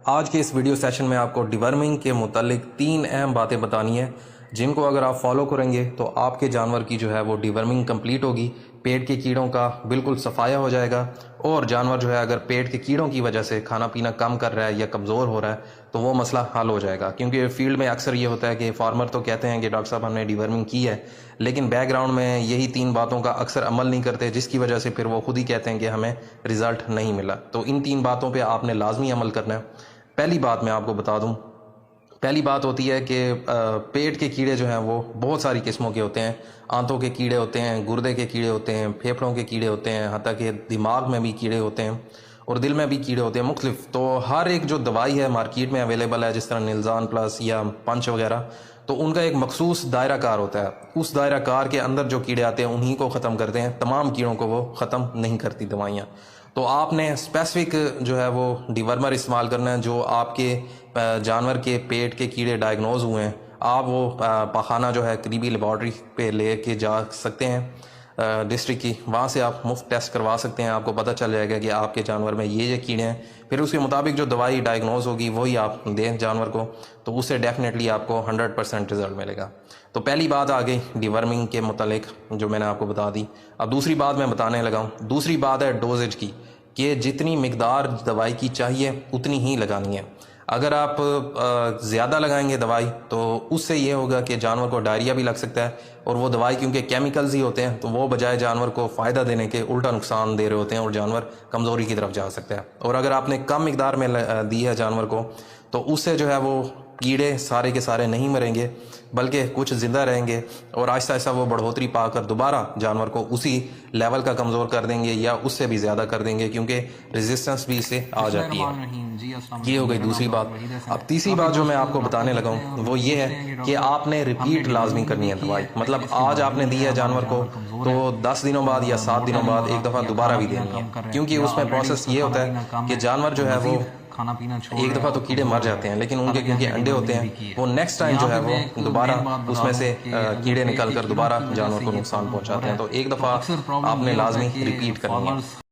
آج کے اس video session میں آپ کو ڈیورمنگ کے متعلق 3 اہم باتیں بتانی ہیں جن کو اگر آپ فالو کریں گے تو آپ کے جانور کی جو ہے وہ ڈیورمنگ کمپلیٹ ہوگی، پیٹ کے کیڑوں کا بالکل صفایا ہو جائے گا، اور جانور جو ہے اگر پیٹ کے کیڑوں کی وجہ سے کھانا پینا کم کر رہا ہے یا کمزور ہو رہا ہے تو وہ مسئلہ حل ہو جائے گا۔ کیونکہ فیلڈ میں اکثر یہ ہوتا ہے کہ فارمر تو کہتے ہیں کہ ڈاکٹر صاحب ہم نے ڈیورمنگ کی ہے، لیکن بیک گراؤنڈ میں یہی 3 باتوں کا اکثر عمل نہیں کرتے، جس کی وجہ سے پھر وہ خود ہی کہتے ہیں کہ ہمیں رزلٹ نہیں ملا۔ تو ان 3 باتوں پہ آپ نے لازمی عمل کرنا ہے۔ پہلی بات میں آپ کو بتا دوں، پہلی بات ہوتی ہے کہ پیٹ کے کیڑے جو ہیں وہ بہت ساری قسموں کے ہوتے ہیں۔ آنتوں کے کیڑے ہوتے ہیں، گردے کے کیڑے ہوتے ہیں، پھیپھڑوں کے کیڑے ہوتے ہیں، حتیٰ کہ دماغ میں بھی کیڑے ہوتے ہیں اور دل میں بھی کیڑے ہوتے ہیں مختلف۔ تو ہر ایک جو دوائی ہے مارکیٹ میں اویلیبل ہے، جس طرح نلزان پلس یا پنچ وغیرہ، تو ان کا ایک مخصوص دائرہ کار ہوتا ہے۔ اس دائرہ کار کے اندر جو کیڑے آتے ہیں انہی کو ختم کرتے ہیں، تمام کیڑوں کو وہ ختم نہیں کرتی دوائیاں۔ تو آپ نے اسپیسیفک جو ہے وہ ڈیورمر استعمال کرنا ہے جو آپ کے جانور کے پیٹ کے کیڑے ڈائگنوز ہوئے ہیں۔ آپ وہ پاخانہ جو ہے قریبی لیبارٹری پہ لے کے جا سکتے ہیں ڈسٹرکٹ کی، وہاں سے آپ مفت ٹیسٹ کروا سکتے ہیں۔ آپ کو پتہ چل جائے گا کہ آپ کے جانور میں یہ کیڑے ہیں، پھر اس کے مطابق جو دوائی ڈائگنوز ہوگی وہی آپ دیں جانور کو، تو اس سے ڈیفینیٹلی آپ کو 100% رزلٹ ملے گا۔ تو پہلی بات آ گئی ڈیورمنگ کے متعلق جو میں نے آپ کو بتا دی۔ اب دوسری بات میں بتانے لگا ہوں، دوسری بات ہے ڈوزیج کی، کہ جتنی مقدار دوائی کی چاہیے اتنی ہی لگانی ہے۔ اگر آپ زیادہ لگائیں گے دوائی تو اس سے یہ ہوگا کہ جانور کو ڈائریا بھی لگ سکتا ہے، اور وہ دوائی کیونکہ کیمیکلز ہی ہوتے ہیں تو وہ بجائے جانور کو فائدہ دینے کے الٹا نقصان دے رہے ہوتے ہیں اور جانور کمزوری کی طرف جا سکتا ہے۔ اور اگر آپ نے کم مقدار میں دی ہے جانور کو تو اس سے جو ہے وہ کیڑے سارے کے سارے نہیں مریں گے بلکہ کچھ زندہ رہیں گے، اور آہستہ آہستہ وہ بڑھوتری پا کر دوبارہ جانور کو اسی لیول کا کمزور کر دیں گے یا اس سے بھی زیادہ کر دیں گے، کیونکہ ریزسٹنس بھی اسے آ جاتی ہے۔ یہ ہو گئی دوسری بات۔ اب تیسری بات جو میں آپ کو بتانے لگا ہوں وہ یہ ہے کہ آپ نے ریپیٹ لازمی کرنی ہے دوائی۔ مطلب آج آپ نے دی ہے جانور کو تو 10 دنوں بعد یا 7 دنوں بعد ایک دفعہ دوبارہ بھی دینی ہے، کیونکہ اس میں پروسیس یہ ہوتا ہے کہ جانور جو ہے وہ ایک دفعہ تو کیڑے مر جاتے ہیں، لیکن ان کے کیونکہ انڈے ہوتے ہیں وہ نیکسٹ ٹائم جو ہے وہ دوبارہ اس میں سے کیڑے نکل کر دوبارہ جانور کو نقصان پہنچاتے ہیں۔ تو ایک دفعہ آپ نے لازمی ریپیٹ کرنی ہے۔